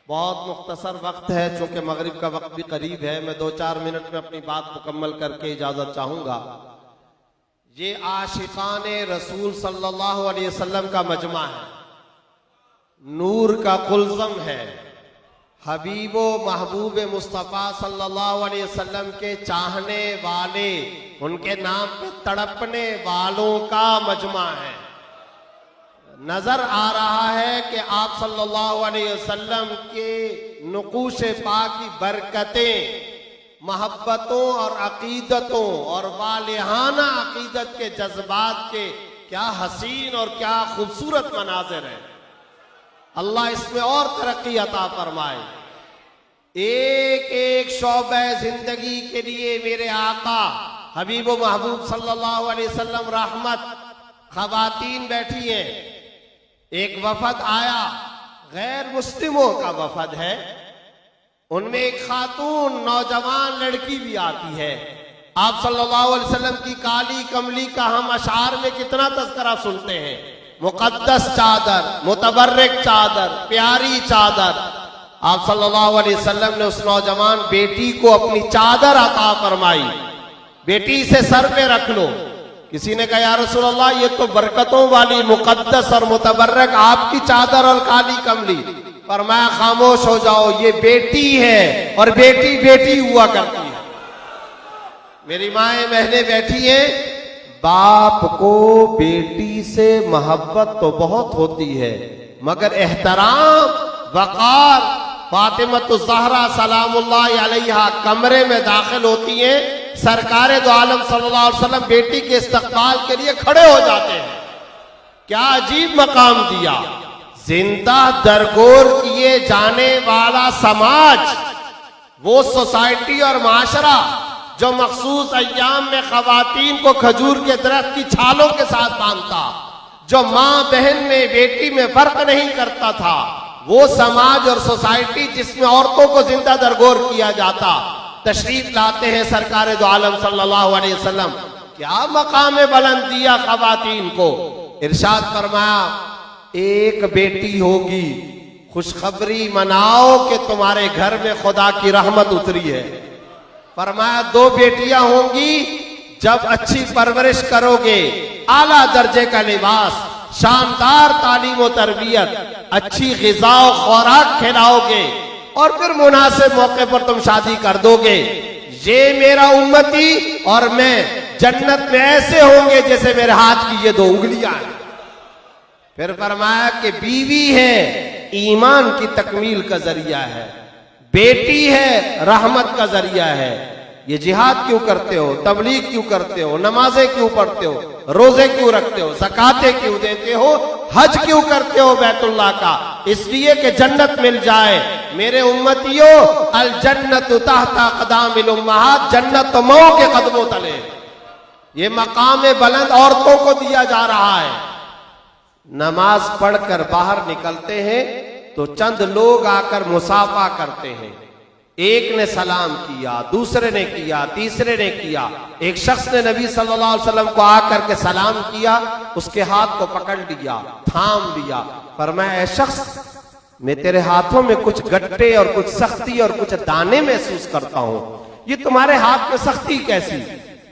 D: بہت مختصر وقت ہے، چونکہ مغرب کا وقت بھی قریب ہے، میں 2-4 منٹ میں اپنی بات مکمل کر کے اجازت چاہوں گا۔ یہ عاشقان رسول صلی اللہ علیہ وسلم کا مجمع ہے، نور کا قلزم ہے، حبیب و محبوب مصطفیٰ صلی اللہ علیہ وسلم کے چاہنے والے، ان کے نام پہ تڑپنے والوں کا مجمع ہے۔ نظر آ رہا ہے کہ آپ صلی اللہ علیہ وسلم کے نقوش پاک کی برکتیں، محبتوں اور عقیدتوں اور والہانہ عقیدت کے جذبات کے کیا حسین اور کیا خوبصورت مناظر ہیں۔ اللہ اس میں اور ترقی عطا فرمائے۔ ایک ایک شعبہ زندگی کے لیے میرے آقا حبیب و محبوب صلی اللہ علیہ وسلم رحمت، خواتین بیٹھی ہیں، ایک وفد آیا، غیر مسلموں کا وفد ہے، ان میں ایک خاتون نوجوان لڑکی بھی آتی ہے۔ آپ صلی اللہ علیہ وسلم کی کالی کملی کا ہم اشعار میں کتنا تذکرہ سنتے ہیں، مقدس چادر، متبرک چادر، پیاری چادر۔ آپ صلی اللہ علیہ وسلم نے اس نوجوان بیٹی کو اپنی چادر عطا فرمائی، بیٹی سے سر پہ رکھ لو۔ کسی نے کہا یا رسول اللہ یہ تو برکتوں والی مقدس اور متبرک آپ کی چادر اور کالی کملی، فرمایا خاموش ہو جاؤ، یہ بیٹی ہے اور بیٹی بیٹی ہوا کرتی ہے۔ میری مائیں بہنیں بیٹھی ہیں، باپ کو بیٹی سے محبت تو بہت ہوتی ہے، مگر احترام، وقار۔ فاطمۃ الزہرا سلام اللہ علیہا کمرے میں داخل ہوتی ہیں، سرکار دو عالم صلی اللہ علیہ وسلم بیٹی کے استقبال کے لیے کھڑے ہو جاتے ہیں۔ کیا عجیب مقام دیا، زندہ درگور کیے جانے والا سماج، وہ سوسائٹی اور معاشرہ جو مخصوص ایام میں خواتین کو کھجور کے درخت کی چھالوں کے ساتھ باندھتا، جو ماں بہن میں بیٹی میں فرق نہیں کرتا تھا، وہ سماج اور سوسائٹی جس میں عورتوں کو زندہ درگور کیا جاتا، تشریف لاتے ہیں سرکار دو عالم صلی اللہ علیہ وسلم۔ کیا مقام بلند دیا خواتین کو، ارشاد فرمایا ایک بیٹی ہوگی، خوشخبری مناؤ کہ تمہارے گھر میں خدا کی رحمت اتری ہے۔ فرمایا 2 بیٹیاں ہوں گی، جب اچھی پرورش کرو گے، اعلیٰ درجے کا لباس، شاندار تعلیم و تربیت، اچھی غذا و خوراک کھلاؤ گے، اور پھر مناسب موقع پر تم شادی کر دو گے، یہ میرا امتی اور میں جنت میں ایسے ہوں گے جیسے میرے ہاتھ کی یہ 2 انگلیاں ہیں۔ پھر فرمایا کہ بیوی ہے ایمان کی تکمیل کا ذریعہ ہے، بیٹی ہے رحمت کا ذریعہ ہے۔ یہ جہاد کیوں کرتے ہو، تبلیغ کیوں کرتے ہو، نمازیں کیوں پڑھتے ہو، روزے کیوں رکھتے ہو، زکاتیں کیوں دیتے ہو، حج کیوں کرتے ہو بیت اللہ کا؟ اس لیے کہ جنت مل جائے۔ میرے امتیوں، الجنت تحت اقدام الامہات، جنت تو ماؤں کے قدموں تلے۔ یہ مقام بلند عورتوں کو دیا جا رہا ہے۔ نماز پڑھ کر باہر نکلتے ہیں تو چند لوگ آ کر مصافحہ کرتے ہیں، ایک نے سلام کیا، دوسرے نے کیا، تیسرے نے کیا۔ ایک شخص نے نبی صلی اللہ علیہ وسلم کو آ کر کے سلام کیا، اس کے ہاتھ کو پکڑ لیا، تھام لیا، فرمایا اے شخص میں تیرے ہاتھوں میں کچھ گٹے اور کچھ سختی اور کچھ دانے محسوس کرتا ہوں، یہ تمہارے ہاتھ میں سختی کیسی؟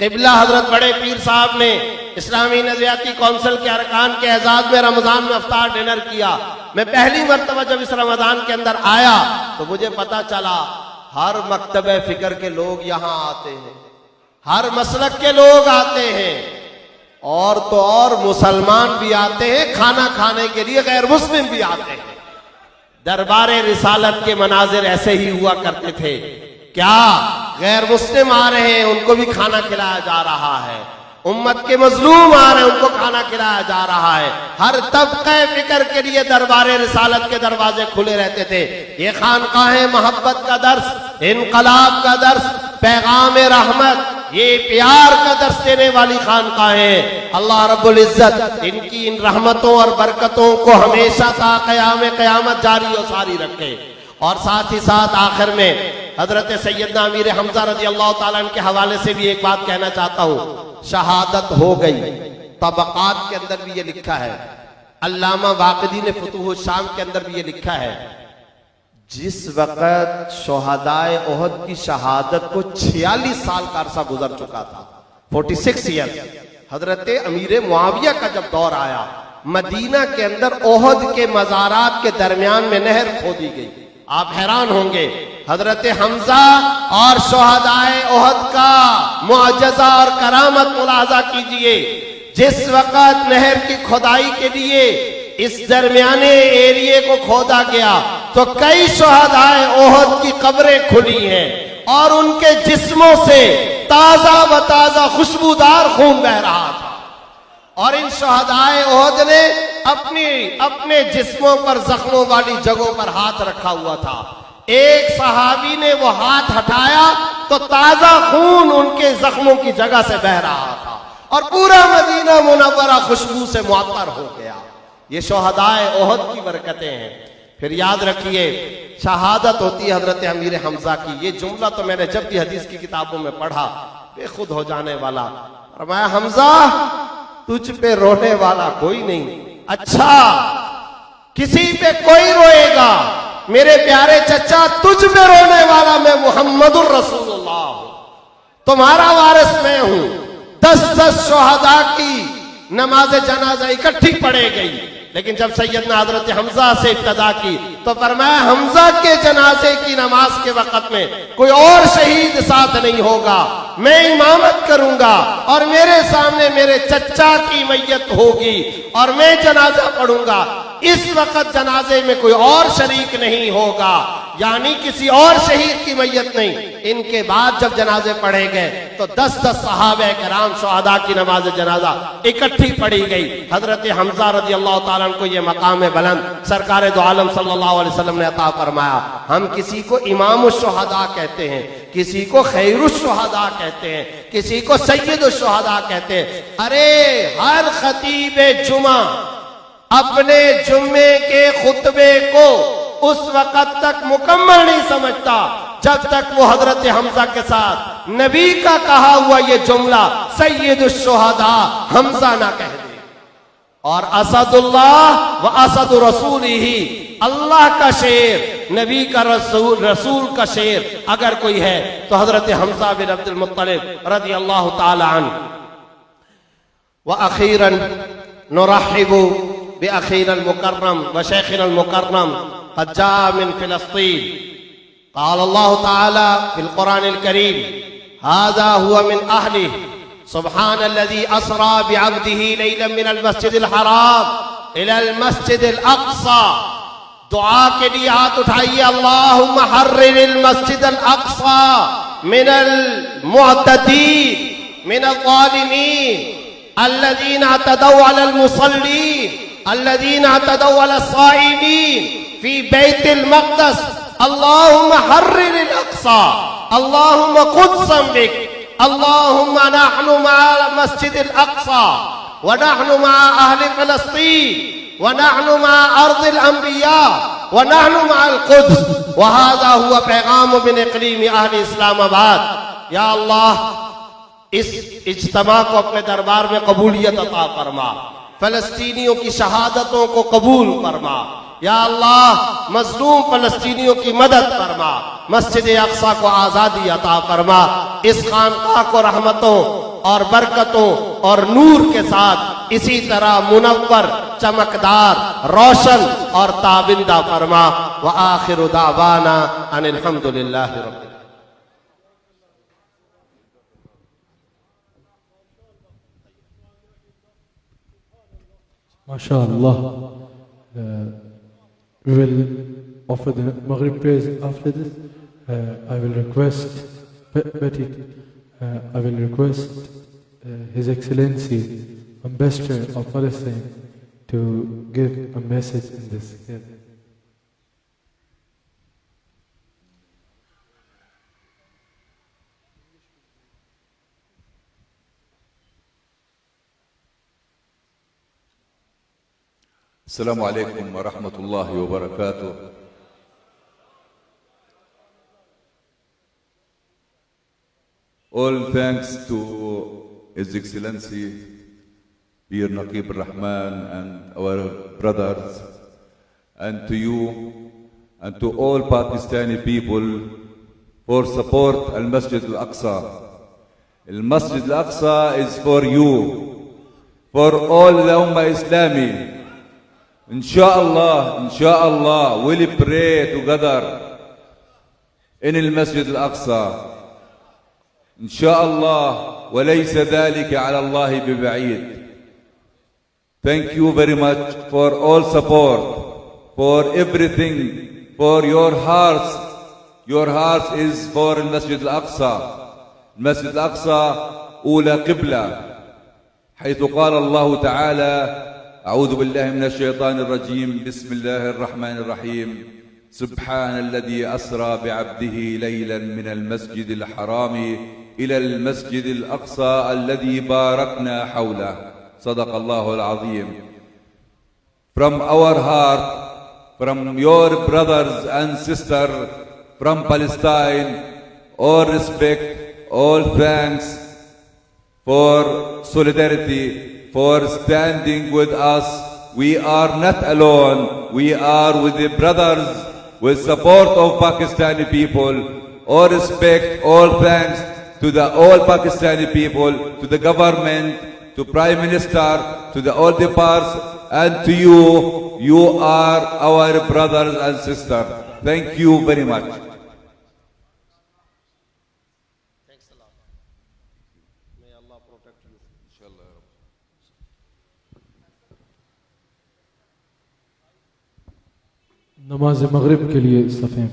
D: قبلہ حضرت بڑے پیر صاحب نے اسلامی نظریاتی کونسل کے ارکان کے اعزاز میں رمضان میں افطار ڈنر کیا. میں پہلی مرتبہ جب اس رمضان کے اندر آیا تو مجھے پتا چلا ہر مکتب فکر کے لوگ یہاں آتے ہیں, ہر مسلک کے لوگ آتے ہیں, اور تو اور مسلمان بھی آتے ہیں کھانا کھانے کے لیے, غیر مسلم بھی آتے ہیں. دربار رسالت کے مناظر ایسے ہی ہوا کرتے تھے. کیا غیر مسلم آ رہے ہیں, ان کو بھی کھانا کھلایا جا رہا ہے. امت کے مظلوم آ رہے ہیں, ان کو کھانا کھلایا جا رہا ہے. ہر طبقہ فکر کے لیے دربار رسالت کے دروازے کھلے رہتے تھے. یہ خانقاہیں محبت کا درس, انقلاب کا درس, پیغام رحمت, یہ پیار کا درس دینے والی خانقاہیں. اللہ رب العزت ان کی ان رحمتوں اور برکتوں کو ہمیشہ تا قیام قیامت جاری و ساری رکھے. اور ساتھ ہی ساتھ آخر میں حضرت سیدنا امیر حمزہ رضی اللہ تعالیٰ عنہ کے حوالے سے بھی ایک بات کہنا چاہتا ہوں. شہادت ہو گئی, طبقات کے اندر بھی یہ لکھا ہے, علامہ واقدی نے فتوح الشام کے اندر بھی یہ لکھا ہے, جس وقت شہدائے احد کی شہادت کو 46 سال کا عرصہ گزر چکا تھا, 46 ایئر, حضرت امیر معاویہ کا جب دور آیا, مدینہ کے اندر احد کے مزارات کے درمیان میں نہر کھودی گئی. آپ حیران ہوں گے, حضرت حمزہ اور شہدائے احد کا معجزہ اور کرامت ملاحظہ کیجئے. جس وقت نہر کی کھدائی کے لیے اس درمیانے ایریے کو کھودا گیا تو کئی شہدائے احد کی قبریں کھلی ہیں اور ان کے جسموں سے تازہ و تازہ خوشبودار خون بہ رہا تھا. اور ان شہدائے احد نے اپنے جسموں پر زخموں والی جگہوں پر ہاتھ رکھا ہوا تھا. ایک صحابی نے وہ ہاتھ ہٹایا تو تازہ خون ان کے زخموں کی جگہ سے بہ رہا تھا اور پورا مدینہ منورہ خوشبو سے معطر ہو گیا. یہ شہدائے احد کی برکتیں ہیں. پھر یاد رکھیے, شہادت ہوتی ہے حضرت امیر حمزہ کی. یہ جملہ تو میں نے جب بھی حدیث کی کتابوں میں پڑھا بے خود ہو جانے والا. فرمایا حمزہ تجھ پہ رونے والا کوئی نہیں. اچھا کسی پہ کوئی روئے گا, میرے پیارے چچا تجھ پہ رونے والا میں محمد الرسول اللہ ہوں, تمہارا وارث میں ہوں. 10 شہداء کی نماز جنازہ اکٹھی پڑھے گئی, لیکن جب سیدنا حضرت حمزہ سے ابتدا کی تو فرمایا حمزہ کے جنازے کی نماز کے وقت میں کوئی اور شہید ساتھ نہیں ہوگا, میں امامت کروں گا اور میرے سامنے میرے چچا کی میت ہوگی اور میں جنازہ پڑھوں گا. اس وقت جنازے میں کوئی اور شریک نہیں ہوگا, یعنی کسی اور شہید کی میت نہیں. ان کے بعد جب جنازے پڑھے گئے تو 10 صحابہ کرام شہداء کی نماز جنازہ اکٹھی پڑھی گئی. حضرت حمزہ رضی اللہ تعالیٰ عنہ کو یہ مقام بلند سرکار دو عالم صلی اللہ علیہ وسلم نے عطا فرمایا. ہم کسی کو امام الشہداء کہتے ہیں, کسی کو خیر الشہداء کہتے ہیں, کسی کو سید الشہداء کہتے ہیں. ارے ہر خطیب جمعہ اپنے جمعے کے خطبے کو اس وقت تک مکمل نہیں سمجھتا جب تک وہ حضرت حمزہ کے ساتھ نبی کا کہا ہوا یہ جملہ سید الشہداء حمزہ نہ کہہ دے. اور اسد اللہ و اسد رسول ہی, اللہ کا شیر, نبی کا رسول کا شیر اگر کوئی ہے تو حضرت حمزہ بن عبد المطلب رضی اللہ تعالی عنہ. وأخيرا نرحب بأخينا المكرم وشيخنا المكرم قد جاء من فلسطين. قال الله تعالى في القرآن الكريم هذا هو من أهله سبحان الذي أسرى بعبده ليلا من المسجد الحرام إلى المسجد الأقصى. دعا کے لیے ہاتھ اٹھائیے, اللہم حرر المسجد الاقصى من المعتدین من الظالمین الذين اعتدوا على المصلين الذين اعتدوا على الصائمين في بيت المقدس. اللهم حرر الاقصى, اللهم قدسا بك, اللهم نحن مع مسجد الاقصى ونحن مع اهل فلسطين ونحن مع ارض الانبياء ونحن مع القدس. وهذا هو پیغام من اقلیم اہل اسلام آباد. یا اللہ اس اجتماع کو اپنے دربار میں قبولیت عطا فرما, فلسطینیوں کی شہادتوں کو قبول فرما. یا اللہ مظلوم فلسطینیوں کی مدد فرما, مسجد اقصی کو آزادی عطا فرما, اس خانقاہ کو رحمتوں اور برکتوں اور نور کے ساتھ اسی طرح منور، چمکدار، روشن اور تابندہ فرما۔ وآخر دعوانا ان الحمد للہ رب العالمین۔
C: MashaAllah. We will offer the Maghrib prayers after this. I will request Betty, I will request His Excellency Ambassador of Palestine to give a message in this.
E: السلام عليكم ورحمة الله وبركاته. All thanks to His Excellency Bir Naqib Rahman and our brothers, and to you and to all Pakistani people for support Al-Masjid Al-Aqsa. Al-Masjid Al-Aqsa is for you, for all the Ummah Islami. Inshallah, we'll pray together in al-Masjid al-Aqsa. Inshallah, وَلَيْسَ ذَلِكَ عَلَى اللَّهِ بِبَعِيدٍ. Thank you very much for all support, for everything, for your hearts. Your hearts is for al-Masjid al-Aqsa. Al-Masjid al-Aqsa أولى قبلة، حيث قال الله تعالى: أعوذ بالله من الشيطان الرجيم، بسم الله الرحمن الرحيم، سبحان الذي أسرى بعبده ليلا من المسجد الحرام إلى المسجد الأقصى الذي باركنا حوله. صدق الله العظيم. From our heart, from your brothers and sisters from Palestine, all respect, all thanks for solidarity, for standing with us. We are not alone. We are with the brothers, with support of Pakistani people. All respect, all thanks to the all Pakistani people, to the government, to Prime Minister, to the all the parts, and to you. You are our brothers and sisters. Thank you very much.
D: Thanks a lot. May Allah protect you.
E: Inshallah.
C: نماز مغرب کے لیے صفیں